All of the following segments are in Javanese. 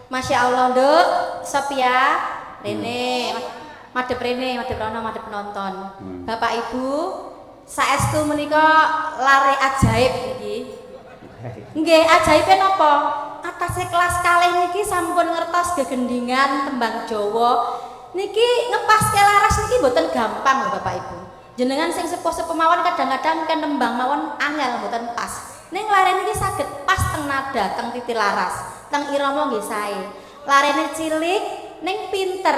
Masya Allah, Nduk, Sophia, Rene, madhep Rene, madhep Rono, madhep penonton. Bapak Ibu, saestu menika lare ajaib niki. Nggih, ajaibe napa? Atase kelas kalih niki sampun ngertos gegendingan tembang Jawa. Niki ngepaske laras niki mboten gampang lho Bapak Ibu. Jenengan sing sepuh-sepuh mawon kadang-kadang kan nembang mawon angel mboten pas. Ning lare niki saged pas teng nada, teng titi laras. Teng irama nggih sae. Larene cilik ning pinter,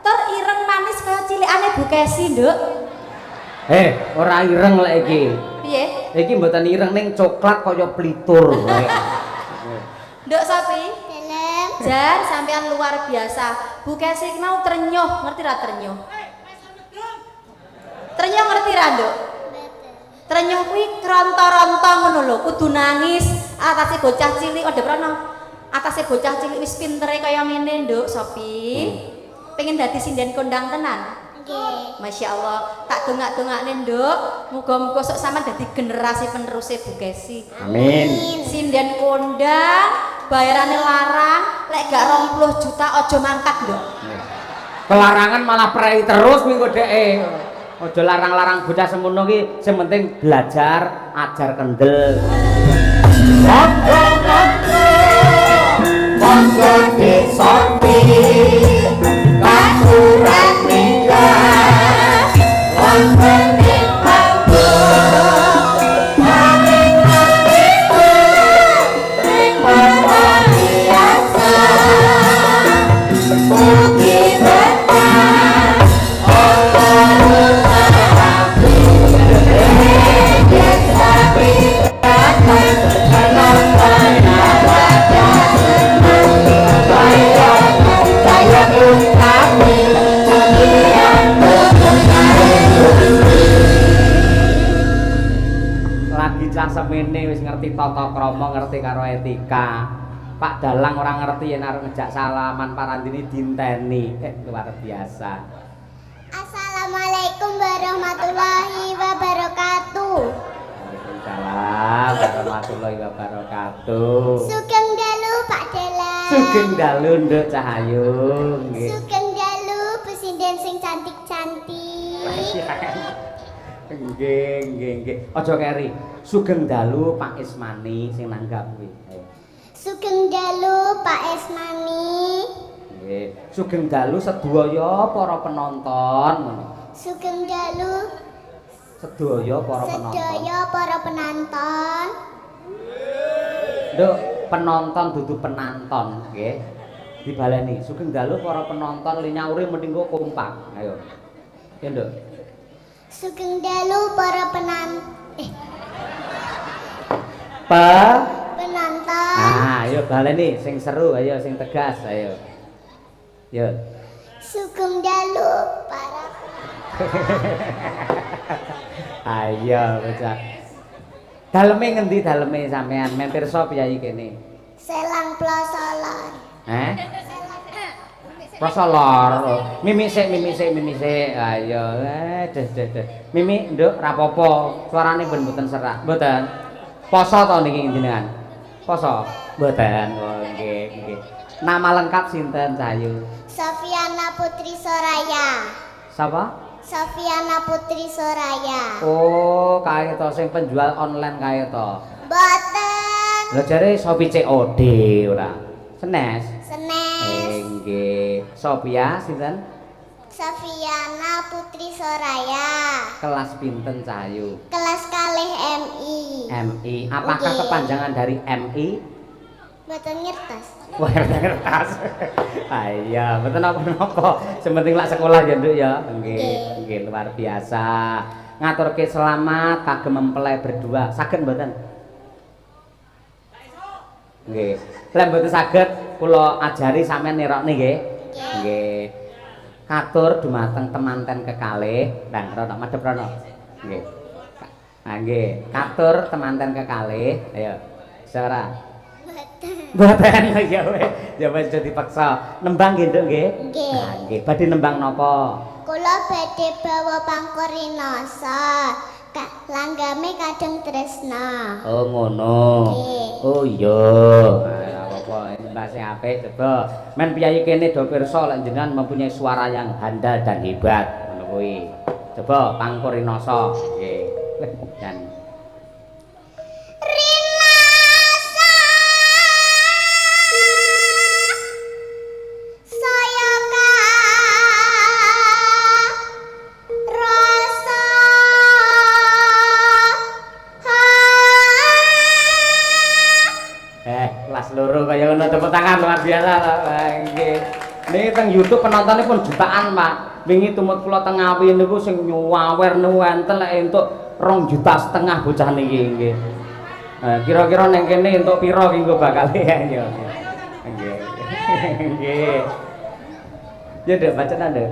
tur ireng manis kaya cilikane Bu Kesi, Nduk. Ora ireng lek iki. Piye? Iki mboten ireng ning coklat kaya plitur. Nduk Sopi? Dalam. Jan sampean luar biasa. Bu Kesi mau ternyuh, ngerti ra ternyuh? Ternyuh ngerti ra, Nduk? Ternyuh kuwi kronto-ronto ngono lho, kudu nangis. Atase bocah cilik ode prono. Atase bocah cilik wis pintere kaya ngene, Nduk Sopi. Pengen dadi sinden kondang tenan. Nggih. Masya Allah, tak dongak-dongakne Nduk, muga-muga sok sampean dadi generasi peneruse Bu Kesi. Amin. Sinden kondang, bayarane larang, lek gak 20 juta aja mangkat, Nduk. Kelarangan malah prei terus minggu dheke. Aja larang-larang bocah semono ki, sing penting belajar, ajar kendel. Monggo disopi kasuran nikah wonten ing panggung maning atiku ing biasa mugi berkah Allahumma lagi cah semene wis ngerti tata krama, ngerti karo etika. Pak Dalang ora ngerti yen arep ngejak salaman parandene dinteni. Luar biasa. Assalamualaikum warahmatullahi wabarakatuh. Waalaikumsalam warahmatullahi wabarakatuh. Sugeng dalu Pak Dalang. Sugeng dalu Nduk Cahayu. Nggih. Sugeng dalu presiden sing cantik-cantik. Nggih. Aja keri. Sugeng dalu Pak Ismani sing nanggap kuwi. Sugeng dalu Pak Esmani. Nggih. Sugeng dalu sedaya para penonton. Sugeng dalu Sedaya para penonton. sedaya para penonton. Nduk, penonton dudu penanton, nggih. Dibaleni. Sugeng dalu para penonton linyaure mendinggo kompak. Ayo. Ya, Nduk. Sugeng dalu para penonton. Penonton. Ayo baleni sing seru, ayo sing tegas, ayo. Yo. Sugeng dalu para Ayo bocah. Daleme ngendi daleme sampean? Men pirsa piyayi kene? Selang Plosolor. Prosolor. Mimi sik. Ayo. Des. Mimi, Nduk, rapopo. Suarane mboten serak. Mboten. Poso to niki jenengan? Poso? Mboten. Oh, nggih. Nama lengkap sinten, Cahayu? Sofiana Putri Soraya. Sapa? Sofiana Putri Soraya. Oh, kae to sing penjual online kae to. Boten. Lha jare Shopee COD ora. Senes. Senes. Nggih. Sophia sinten? Sofiana Putri Soraya. Kelas pinten Cahayu? Kelas kalih MI. MI. Apakah Nggih. kepanjangan dari MI? Boten ngertos. Wah, kertas. Iya, mboten napa-napa. Sementing lak sekolah ya, Nduk ya. Nggih, luar biasa. Ngaturke selamat kagem mempelai berdua. Saged mboten? Nggih. Lek mboten saged kula ajari sampean nirokne nggih. Nggih. Katur dumateng temanten kekalih, Ndang Rono madhep rono. Nggih. Nah, nggih, katur temanten kekalih. Ayo. Suara. Mboten ya wis. Ya wis aja dipaksa. Nembang nggih, Nduk nggih? Nggih. Nah, nggih. Badhe nembang napa? Kula badhe bawa pangkorinasa. Langgame kadang tresna. Oh, ngono. Nggih. Oh iya. apa mbak sing apik coba men piyayi kene do pirsa lek jenengan mempunyai suara yang handal dan hebat ngono kuwi coba pangkurinasa nggih dan kelas loro kaya ngono tepuk tangan luar biasa nggih. Niki teng YouTube penontonnya pun jutaan, Pak. Wingi tumut kula teng Ngawi niku sing nyuwawer niku enten lek entuk 2,5 juta bocah niki nggih. Kira-kira ning kene entuk pira ki engko bakal ya nggih. Nggih. Ya Dek, bacaan Dek.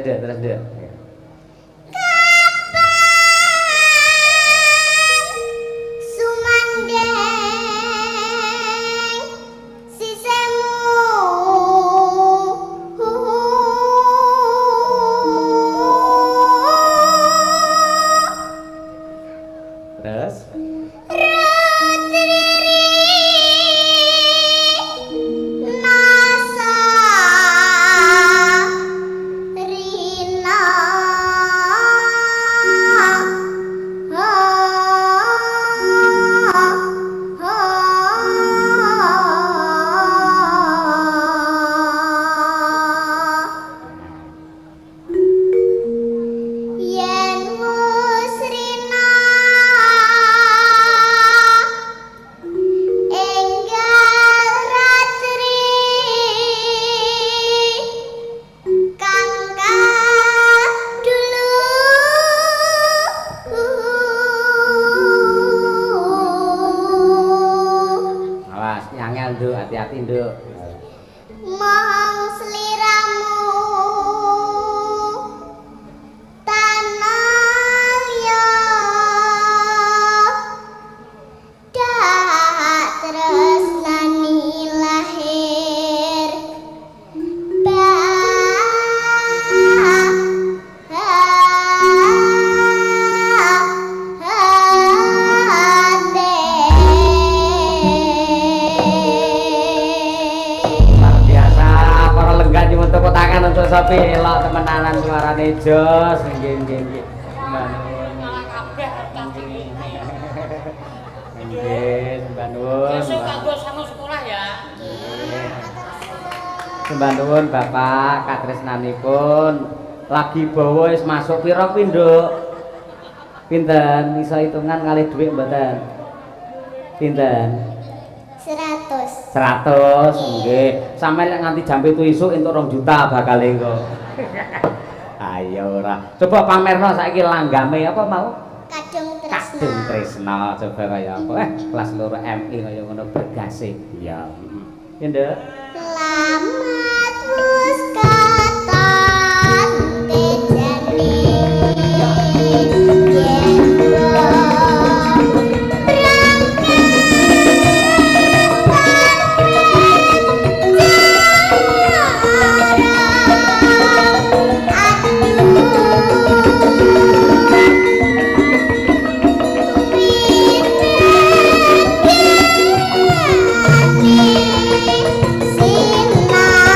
Terus deh. Hati-hati nduk. Mohon seliramu tanah yo dak tresnani lahir tepuk tangan untuk Sopi elok temenanan suarane jos nggih nggih. Nggih, Mbak Nuwun. Besok kanggo sangu sekolah ya. Mbak Nuwun Bapak katresnanipun lagi bawa wis masuk pira kuwi, Nduk? Pinten iso hitungan kalih dhuwit mboten? Pinten? 100 nggih. Sampe lek nganti jam 7 isuk entuk 2 juta bakal engko. Ayo ora. Coba pamerno saiki langgame apa mau? Kadung Tresna. Coba kaya apa? Kelas loro MI kaya ngono bergasih. Iya. Ya, Nduk. Selamat wis katon tejani. Sinar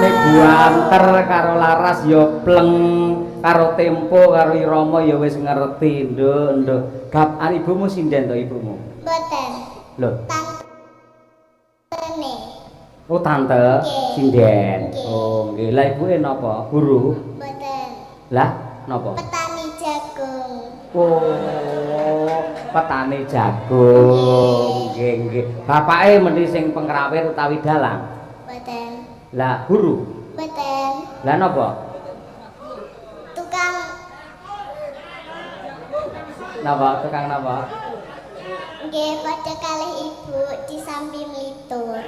Mulane buanter karo Laras ya pleng, karo Tempo karo Irama ya wis ngerti, Nduk. Gap ibumu sinden to ibumu? Mboten. Lho, Tantene. oh tante sinden. Oh, nggih. Lah ibuke napa? Guru? Mboten. Lah, napa? Petani jagung. Oh, petani jagung. Nggih, nggih. Bapake mendhi sing pengrawir utawi dalang? Mboten. Lah, guru? Mboten. Lah napa? Tukang Napa? Tukang napa? nggih padha kalih ibu disambi mlitur.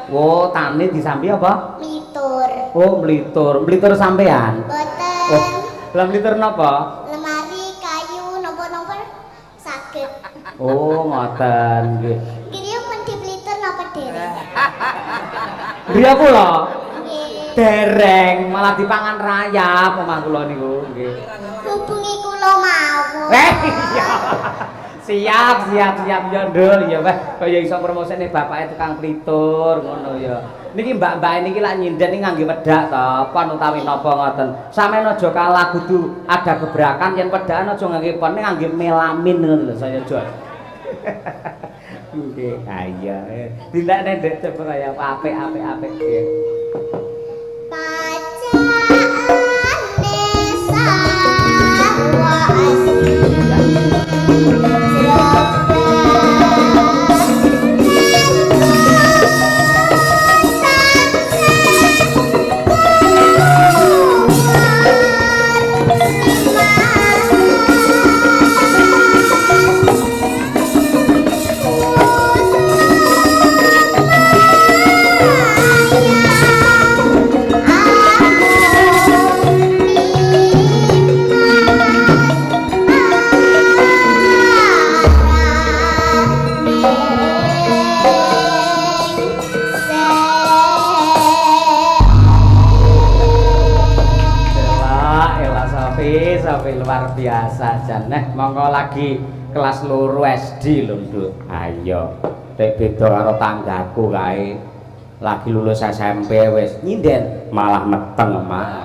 Oh, tani disambi apa? Mlitur. Oh, mlitur. Mlitur sampean? Mboten. Oh, lah mlitur napa? Lemari kayu napa-napa saged. Oh, ngoten nggih. Griya men diplitur napa dereng? Griya kula Nggih. dereng malah dipangan rayap omah kula niku nggih. Hubungi kula mawon. Iya. Siap ya Ndul ya weh kaya iso promosine bapake tukang plitur ngono ya. Niki mbak-mbak niki lak nyinden iki ngangge wedak to, pon utawi napa ngoten. Sampeyan aja kalah kudu ada gebrakan yen wedakan aja ngangge pon ngangge melamin ngono lho saya Jos. Nggih, ayo. Dindakne Ndek coba kaya apik nggih. Pacaane sarwa asih. Sampai luar biasa jan. Monggo lagi kelas loro SD lho, Nduk. Ayo. Nek beda karo tanggaku kae. Lagi lulus SMP wis nyinden malah meteng, Mak.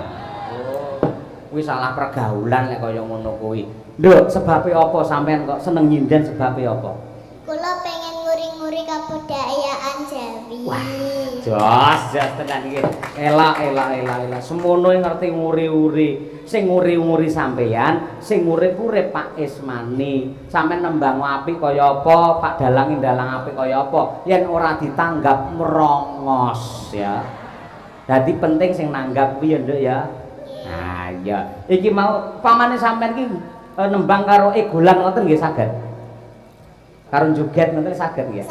Kuwi salah pergaulan nek kaya ngono kuwi. Nduk, sebabe apa sampean kok seneng nyinden sebabe apa? Kula pengen nguri-nguri kabudayaan Jawi. Wah, jos tenan iki. Elak. Semono ngerti nguri-uri. Sing nguri-nguri sampeyan, sing urip-urip Pak Ismani. Sampeyan nembang apik kaya apa, Pak Dalang ndalang apik kaya apa, yen ora ditanggap merongos ya. Dadi penting sing nanggap kuwi ya, Nduk ya. Nah, iya. Iki mau pamane sampeyan iki nembang karo egolan ngoten nggih saged. Karo joget ngoten saged nggih?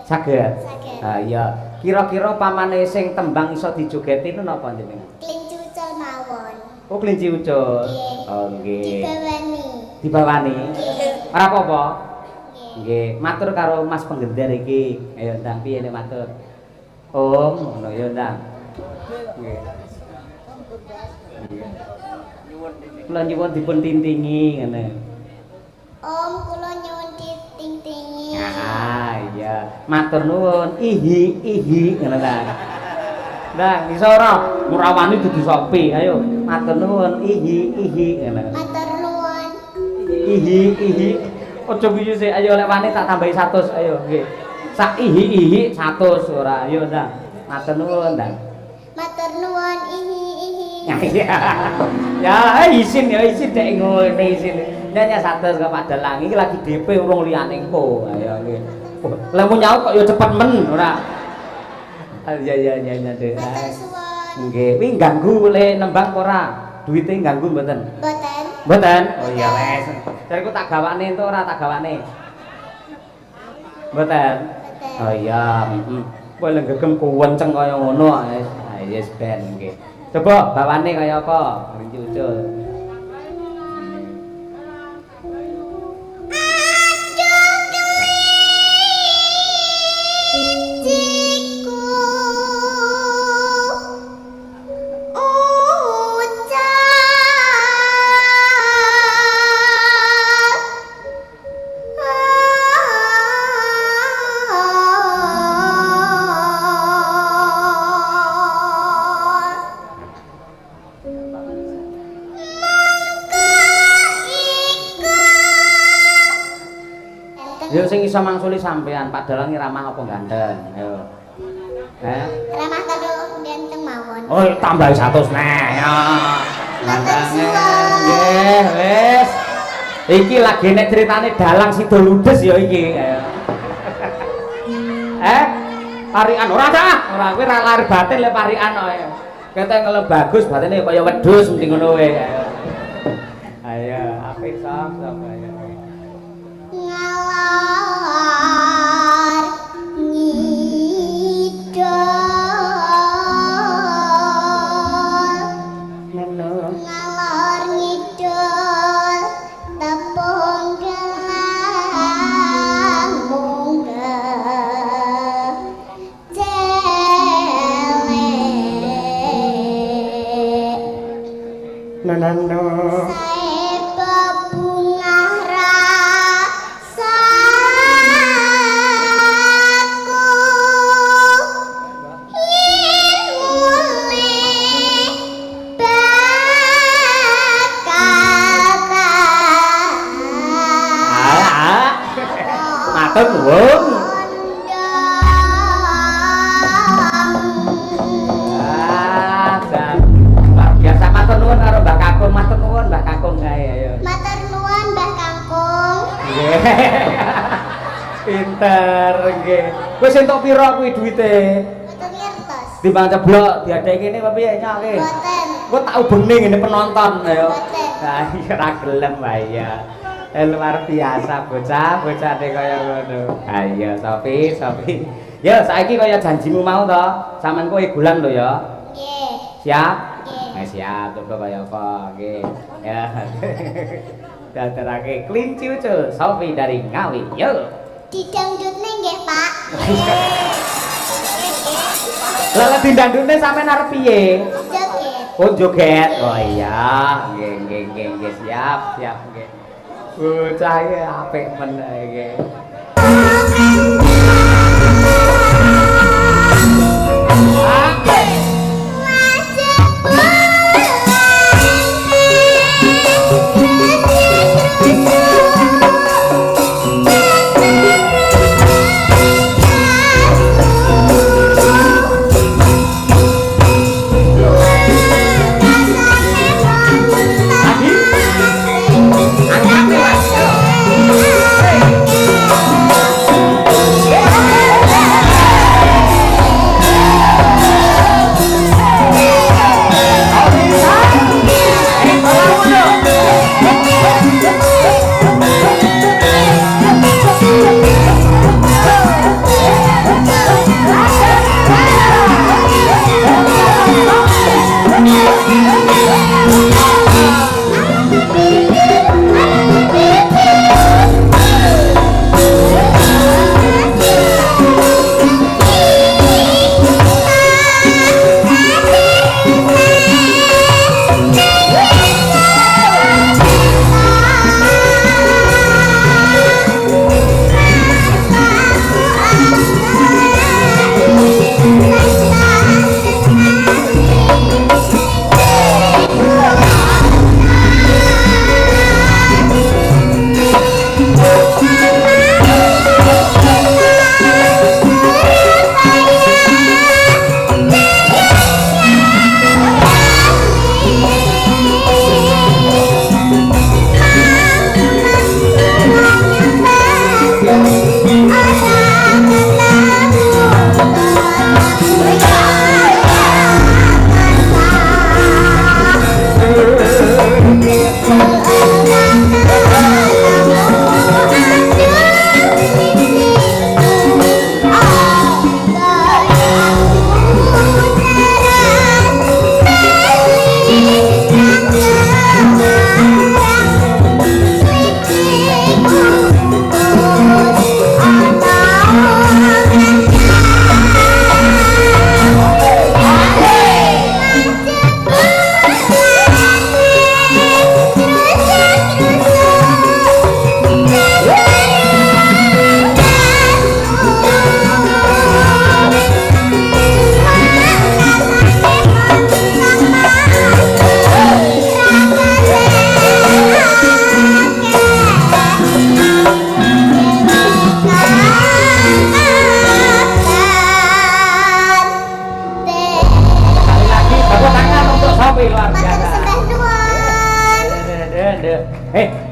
Saged. Ah iya. Kira-kira pamane sing tembang iso dijogeti niku napa jenengan? Kelinci ucul mawon. Oh, kelinci ucul. Nggih. Oh, nggih. Dibawani. Dibawani. Ora apa-apa. Nggih, matur karo Mas Penggender iki. Ayo ndang piye nek matur. Om, ngono ya ndang. Nggih. Kula nyuwun dipun tintingi ngene. Om kula nyuwun diting-tingi. Ah, iya. Matur nuwun. Ihi ngono ta. Nah, iso ora murawani dudu sopi. Ayo, matur nuwun. Ihi ngono. Matur nuwun. Ihi. Aja guyu sik. Ayo lek wani tak tambahi 100. Ayo, nggih. Sak ihi 100 ora. Ayo, Ndang. Matur nuwun, Ndang. Matur nuwun ihi. Ya, isin dek ngene isin. Nyanyi 100 kok Pak Dalang iki lagi DP urung liyane engko. Ayo nggih. Lah mun nyaut kok ya cepet men ora. Ya Dek. Matur suwun. Nggih, kuwi ganggu le nembang ora? Duwite ganggu mboten? Mboten. Mboten? Oh iya wes. Jariku tak gawane entuk ora tak gawane? Mboten. Oh iya, heeh. Kowe lek gegem kuwenceng kaya ngono. Ah yes ben nggih. Coba bawane kaya apa? Kelinci ucul. iso mangsuli sampean padahal ramah apa ganteng. Ayo. Ramah karo ganteng mawon. Oh, tambah 100 neh. Ya. Matur suwun. Nggih, wis. Iki lagi nek critane dalang sida ludes ya iki. Ayo. Parikan ora ta? Ora kowe ra lahir batin lek parikan kok. Kete ngele bagus batine kaya wedhus mending ngono wae. Ayo, apik sok ayo. Ngalor ngidul ngalor ngidul tepung gelang munggah jelek Nanano nuwun. Luar biasa matur nuwun karo Mbak Kakung, matur nuwun Mbak Kakung kae ayo. Matur nuwun Mbah Kangkung. Nggih. Pinter nggih. Wis entuk pira kuwi duwite? Mboten ngertos. Timbang ceblok diadhek kene apa piye nyake? Mboten. Kok tak ubenge ngene penonton ayo. Mboten. Lah iya ra gelem ya. Luar biasa bocah nek kaya ngono. Ayo Sofi. Ya saiki kaya janjimu mau to. Sampeyan kowe gulang lho ya. Nggih. Siap? Nggih. Siap tunggu kaya apa nggih. Ya. Daterake kelinci ucul Sofi dari Ngawi. Yo. Didangdutne nggih, Pak. Lah didangdutne sampean arep piye? Joget. Oh joget. Oh iya. Nggih siap nggih. Bocah iki apik men iki. Angkat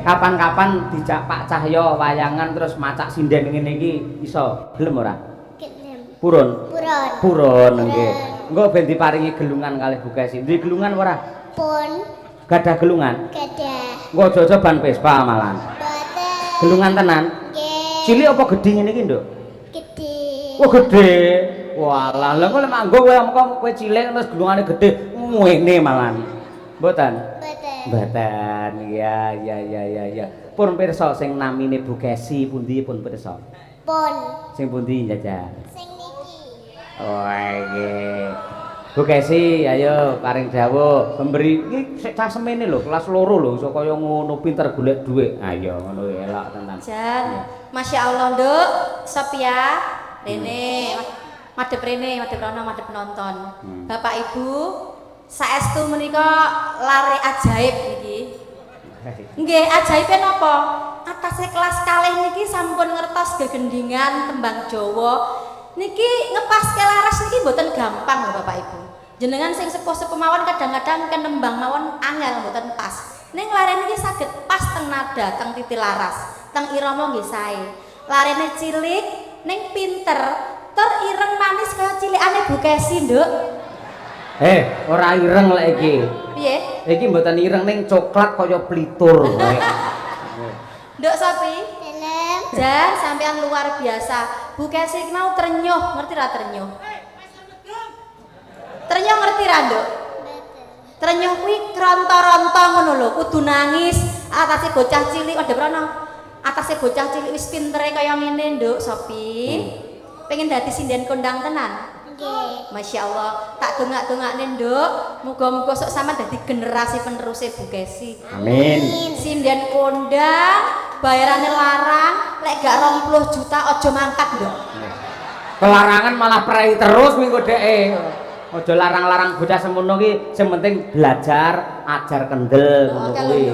Kapan-kapan dijak Pak Cahyo wayangan terus macak sinden ngene iki iso gelem ora? Gelem. Purun. Purun. Purun nggih. Engko ben diparingi gelungan kalih Bu Kesi. Duwe gelungan ora? Pun. Gadah gelungan? Gadah. Engko aja ban Vespa malan. Boten. Gelungan tenan? Nggih. Cilik apa gedhe ngene iki, Nduk? Gede. Oh, gedhe. Walah, lha kok lek manggo kowe cilik terus gelungane gedhe ngene malan. Mboten? Boten. Mboten. Ya. Pun pirsa sing namine Bu Kesi pundi pun pirsa? Pun. Sing pundi njajal? Sing niki. Oh, nggih. Bu Kesi, ayo paring dawuh. Pemberi iki sik cah semene lho, kelas 2 lho, iso kaya ngono pinter golek dhuwit. Ayo ngono elok tenan. Jan, Masya Allah Nduk, Sophia, Rene, madhep Rene, madhep Rono, madhep penonton. Bapak Ibu, saestu menika lare ajaib niki. Nggih, ajaibe napa? Atase kelas kalih niki sampun ngertos gegendingan tembang Jawa. Niki ngepaske laras niki mboten gampang lho Bapak Ibu. Jenengan sing sepuh-sepuh mawon kadang-kadang kenembang mawon angel mboten pas. Ning larene niki saged pas teng nada, teng titik laras, teng irama nggih sae. Larene cilik ning pinter, tur ireng manis kaya cilikane Bu Kesi, Nduk. Ora ireng lek iki. Piye? Iki mboten ireng ning coklat kaya plitur wae. Nduk Sopi? Dalam. Jan, sampean luar biasa. Bu Kesi mau ternyuh, ngerti ra ternyuh? Ternyuh ngerti ra, Nduk? Ternyuh kuwi kronto-ronto ngono lho, kudu nangis. Atase bocah cilik padha prono. Atase bocah cilik wis pintere kaya ngene, Nduk, Sopi. Pengen dadi sinden kondang tenan. Nggih. Masya Allah, tak dongak-dongakne Nduk, muga-muga sok sampean dadi generasi peneruse Bu Kesi. Amin. Sinden kondang, bayarane larang, lek gak 20 juta aja mangkat, Nduk. Kelarangan malah prei terus minggu dheke. Aja larang-larang bocah semono ki, sing penting belajar ajar kendel ngono kuwi.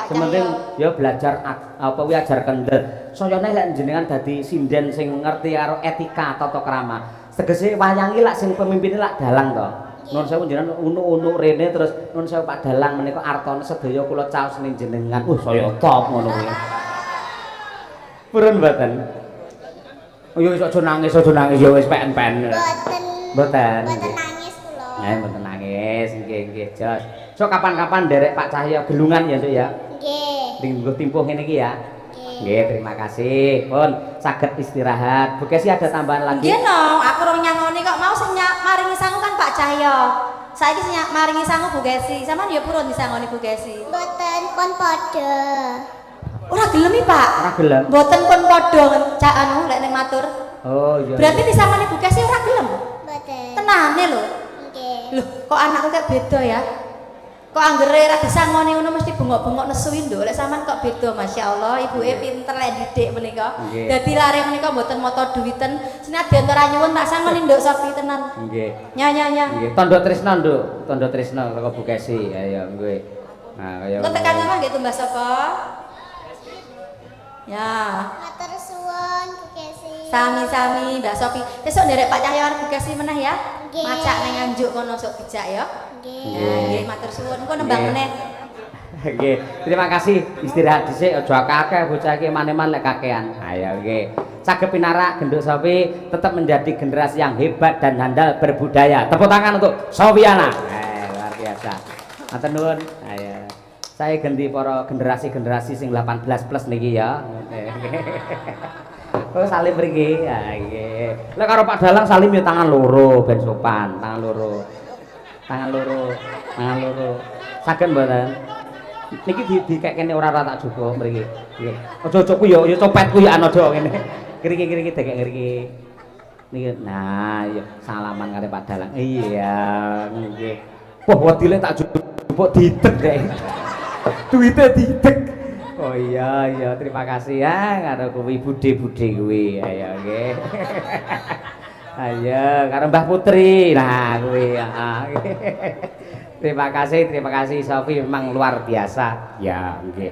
Sing penting ya belajar apa kuwi ajar kendel. Soyone lek jenengan dadi sinden sing ngerti karo etika tata krama. Tegese wayangi lak sing pemimpine lak dalang to. Nuwun sewu jenengan unu-unu rene terus nuwun sewu Pak Dalang menika artane sedaya kula caos ning jenengan. Saya top ngono kuwi. Purun mboten? Oh ya wis aja nangis ya wis pen-pen. Boten. Mboten. Boten nangis kula. Mboten nangis, nggih jos. So kapan-kapan nderek Pak Cahyo gelungan ya, Nduk ya. Nggih. Tinggo timpuh ngene iki ya. Nggih, terima kasih. Pun saged istirahat. Bu Kesi ada tambahan lagi? Nggih no, aku rong nyangoni kok mau sing maringi sangu kan Pak Cahyo. Saiki sing maringi sangu Bu Kesi. Sampeyan ya purun disangoni Bu Kesi. Boten pun padha. Ora gelem iki, Pak. Ora gelem. Mboten pun padha cak anu lek ning matur. Oh iya. Berarti disangoni Bu Kesi ora gelem. Boten. Tenane lho. Nggih. Loh, kok anakku kayak beda ya? Kok anggere ra disangoni ngono mesti bengok-bengok nesuin lho. Lek sampean kok beda, Masya Allah, ibuke pinter lek didik menika. Nggih. Dadi lare menika mboten moto duwiten. Senadyan ora nyuwun tak sangoni Nduk Sofi tenan. Nggih. Nya. Nggih, tondo tresna, Nduk. Tondo tresna karo Bu Kesi. Ayo nggih. Nah, kaya Kok tekan ngono nggih tumbas apa? Ya. Matur suwun Bu Kesi. Sami-sami Mbak Sofi. Besok nderek Pak Cahyo karo Bu Kesi meneh ya. Nggih. Macak ning Nganjuk kono sok dijak ya. Nggih. Ya, nggih matur suwun. Engko nembang Nggih. meneh. Nggih, terima kasih. Istirahat dhisik aja akeh bocah iki maneman lek kakean. Ayo nggih. Saged pinarak Genduk Sofi tetap menjadi generasi yang hebat dan handal berbudaya. Tepuk tangan untuk Sofiana. Luar biasa. Matur nuwun. Ayo. Saya ganti para generasi-generasi sing 18 plus niki ya. Oh salim mriki. Ha nggih. Lek karo Pak Dalang salim ya tangan loro ben sopan, tangan loro. Tangan loro. Saged mboten? Niki dikekene ora tak jogo mriki. Nggih. Aja ku ya copetku ya ana do ngene. Kriki dekek ngriki. Niki. Nah, ya salaman karo Pak Dalang. Iya, nggih. Wah, wedile tak jupuk didek dek. Duite didek. Oh iya, terima kasih ya karo kuwi bude-bude kuwi. Ayo nggih. Ayo karo Mbah Putri. Nah, kuwi heeh. Terima kasih Sofi memang luar biasa. Ya, nggih.